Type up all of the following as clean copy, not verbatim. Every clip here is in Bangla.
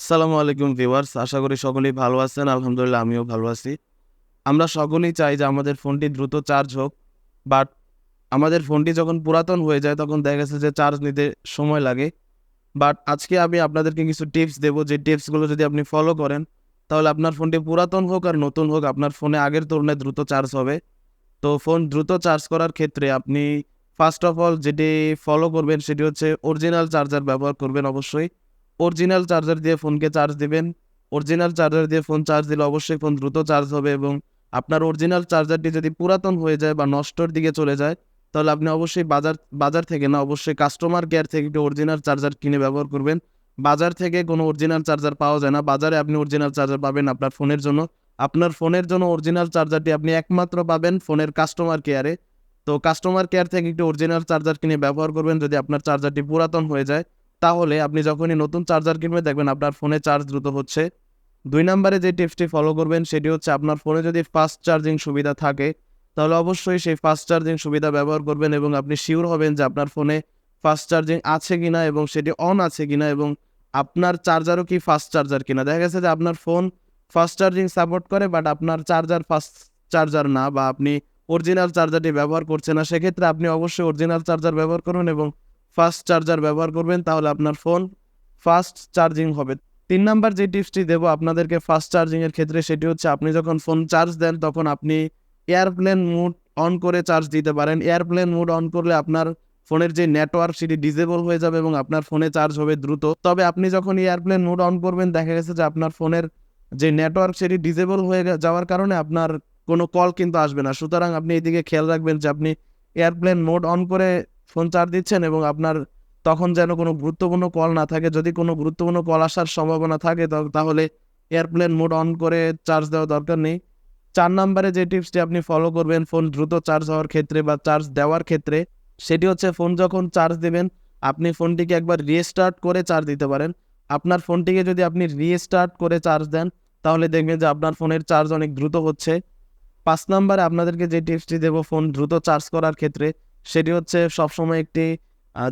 আসসালামু আলাইকুম ভিউয়ার্স, আশা করি সকলেই ভালো আছেন। আলহামদুলিল্লাহ আমিও ভালো আছি। আমরা সকলেই চাই যে আমাদের ফোনটি দ্রুত চার্জ হোক। বাট আমাদের ফোনটি যখন পুরাতন হয়ে যায় তখন দেখা গেছে যে চার্জ নিতে সময় লাগে। বাট আজকে আমি আপনাদেরকে কিছু টিপস দেব, যে টিপসগুলো যদি আপনি ফলো করেন তাহলে আপনার ফোনটি পুরাতন হোক আর নতুন হোক, আপনার ফোনে আগের তুলনায় দ্রুত চার্জ হবে। তো ফোন দ্রুত চার্জ করার ক্ষেত্রে আপনি ফার্স্ট অফ অল যেটি ফলো করবেন সেটি হচ্ছে অরিজিনাল চার্জার ব্যবহার করবেন অবশ্যই। অরিজিনাল চার্জার দিয়ে ফোনকে চার্জ দিবেন। অরিজিনাল চার্জার দিয়ে ফোন চার্জ দিলে অবশ্যই ফোন দ্রুত চার্জ হবে, এবং আপনার অরিজিনাল চার্জারটি যদি পুরাতন হয়ে যায় বা নষ্টর দিকে চলে যায় তাহলে আপনি অবশ্যই বাজার থেকে না, অবশ্যই কাস্টমার কেয়ার থেকে একটু অরিজিনাল চার্জার কিনে ব্যবহার করবেন। বাজার থেকে কোনো অরিজিনাল চার্জার পাওয়া যায় না। বাজারে আপনি অরিজিনাল চার্জার পাবেন আপনার ফোনের জন্য। আপনার ফোনের জন্য অরিজিনাল চার্জারটি আপনি একমাত্র পাবেন ফোনের কাস্টমার কেয়ারে। তো কাস্টমার কেয়ার থেকে একটু অরিজিনাল চার্জার কিনে ব্যবহার করবেন। যদি আপনার চার্জারটি পুরাতন হয়ে যায় তাহলে আপনি যখনই নতুন চার্জার কিনবেন দেখবেন আপনার ফোনে চার্জ দ্রুত হচ্ছে। ২ নম্বরে যে টিপসটি ফলো করবেন সেটি হচ্ছে, আপনার ফোনে যদি ফাস্ট চার্জিং সুবিধা থাকে তাহলে অবশ্যই সেই ফাস্ট চার্জিং সুবিধা ব্যবহার করবেন, এবং আপনি সিউর হবেন যে আপনার ফোনে ফাস্ট চার্জিং আছে কিনা এবং সেটি অন আছে কিনা, এবং আপনার চার্জারও কি ফাস্ট চার্জার কিনা। দেখা গেছে যে আপনার ফোন ফাস্ট চার্জিং সাপোর্ট করে বাট আপনার চার্জার ফাস্ট চার্জার না, বা আপনি অরিজিনাল চার্জারটি ব্যবহার করছেন না। সেক্ষেত্রে আপনি অবশ্যই অরিজিনাল চার্জার ব্যবহার করুন এবং ফাস্ট চার্জার ব্যবহার করবেন, তাহলে আপনার ফোন ফাস্ট চার্জিং হবে। ৩ নাম্বার যে টিপসটি দেব আপনাদেরকে ফাস্ট চার্জিংয়ের ক্ষেত্রে সেটি হচ্ছে, আপনি যখন ফোন চার্জ দেন তখন আপনি এয়ারপ্লেন মুড অন করে চার্জ দিতে পারেন। এয়ারপ্লেন মুড অন করলে আপনার ফোনের যে নেটওয়ার্ক সেটি ডিসেবল হয়ে যাবে এবং আপনার ফোনে চার্জ হবে দ্রুত। তবে আপনি যখন এয়ারপ্লেন মুড অন করবেন দেখা গেছে যে আপনার ফোনের যে নেটওয়ার্ক সেটি ডিসেবল হয়ে যাওয়ার কারণে আপনার কোনো কল কিন্তু আসবে না। সুতরাং আপনি এদিকে খেয়াল রাখবেন যে আপনি এয়ারপ্লেন মোড অন করে ফোন চার্জ দিচ্ছেন এবং আপনার তখন যেন কোনো গুরুত্বপূর্ণ কল না থাকে। যদি কোনো গুরুত্বপূর্ণ কল আসার সম্ভাবনা থাকে তাহলে এয়ারপ্লেন মোড অন করে চার্জ দেওয়া দরকার নেই। ৪ নাম্বারে যে টিপসটি আপনি ফলো করবেন ফোন দ্রুত চার্জ হওয়ার ক্ষেত্রে বা চার্জ দেওয়ার ক্ষেত্রে, সেটি হচ্ছে ফোন যখন চার্জ দিবেন আপনি ফোনটিকে একবার রিস্টার্ট করে চার্জ দিতে পারেন। আপনার ফোনটিকে যদি আপনি রিস্টার্ট করে চার্জ দেন তাহলে দেখবেন যে আপনার ফোনের চার্জ অনেক দ্রুত হচ্ছে। ৫ নাম্বারে আপনাদেরকে যে টিপসটি দেব ফোন দ্রুত চার্জ করার ক্ষেত্রে, সেটি হচ্ছে সবসময় একটি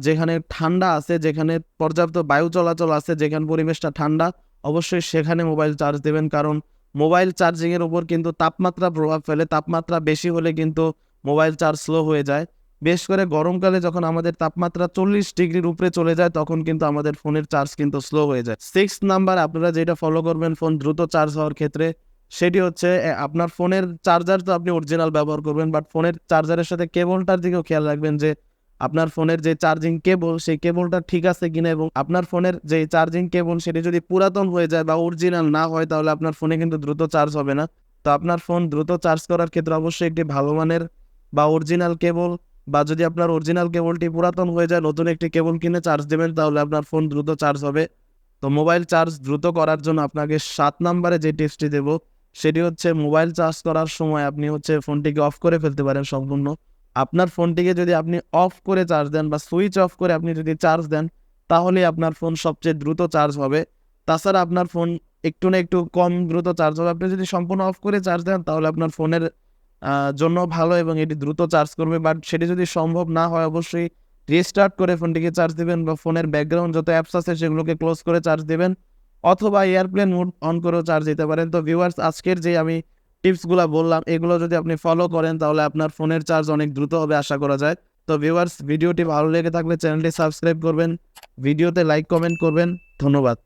যেখানে ঠান্ডা আছে, যেখানে পর্যাপ্ত বায়ু চলাচল আছে, যেখানে পরিবেশটা ঠান্ডা, অবশ্যই সেখানে মোবাইল চার্জ দেবেন। কারণ মোবাইল চার্জিংয়ের উপর কিন্তু তাপমাত্রা প্রভাব ফেলে। তাপমাত্রা বেশি হলে কিন্তু মোবাইল চার্জ স্লো হয়ে যায়। বিশেষ করে গরমকালে যখন আমাদের তাপমাত্রা ৪০ ডিগ্রির উপরে চলে যায় তখন কিন্তু আমাদের ফোনের চার্জ কিন্তু স্লো হয়ে যায়। 6 নাম্বার আপনারা যেটা ফলো করবেন ফোন দ্রুত চার্জ হওয়ার ক্ষেত্রে, সেটি হচ্ছে আপনার ফোনের চার্জার তো আপনি অরিজিনাল ব্যবহার করবেন, বাট ফোনের চার্জারের সাথে কেবলটার দিকেও খেয়াল রাখবেন যে আপনার ফোনের যে চার্জিং কেবল সেই কেবলটা ঠিক আছে কিনা, এবং আপনার ফোনের যে চার্জিং কেবল সেটি যদি পুরাতন হয়ে যায় বা অরিজিনাল না হয় তাহলে আপনার ফোনে কিন্তু দ্রুত চার্জ হবে না। তো আপনার ফোন দ্রুত চার্জ করার ক্ষেত্রে অবশ্যই একটি ভালো মানের বা অরিজিনাল কেবল, বা যদি আপনার অরিজিনাল কেবলটি পুরাতন হয়ে যায় নতুন একটি কেবল কিনে চার্জ দেবেন তাহলে আপনার ফোন দ্রুত চার্জ হবে। তো মোবাইল চার্জ দ্রুত করার জন্য আপনাকে ৭ নাম্বারে যে টিপসটি দেব সেটি হচ্ছে, মোবাইল চার্জ করার সময় আপনি হচ্ছে ফোনটিকে অফ করে ফেলতে পারেন সম্পূর্ণ। আপনার ফোনটিকে যদি আপনি অফ করে চার্জ দেন বা সুইচ অফ করে আপনি যদি চার্জ দেন তাহলেই আপনার ফোন সবচেয়ে দ্রুত চার্জ হবে। তাছাড়া আপনার ফোন একটু না একটু কম দ্রুত চার্জ হবে। আপনি যদি সম্পূর্ণ অফ করে চার্জ দেন তাহলে আপনার ফোনের জন্য ভালো এবং এটি দ্রুত চার্জ করবে। বাট সেটি যদি সম্ভব না হয় অবশ্যই রিস্টার্ট করে ফোনটিকে চার্জ দিবেন, বা ফোনের ব্যাকগ্রাউন্ড যত অ্যাপস আছে সেগুলোকে ক্লোজ করে চার্জ দিবেন, অথবা এয়ারপ্লেন মোড অন করেও চার্জ দিতে পারেন। তো ভিউয়ার্স, আজকের যে আমি টিপসগুলা বললাম এগুলো যদি আপনি ফলো করেন তাহলে আপনার ফোনের চার্জ অনেক দ্রুত হবে আশা করা যায়। তো ভিউয়ার্স, ভিডিওটি ভালো লেগে থাকলে চ্যানেলটি সাবস্ক্রাইব করবেন, ভিডিওতে লাইক কমেন্ট করবেন। ধন্যবাদ।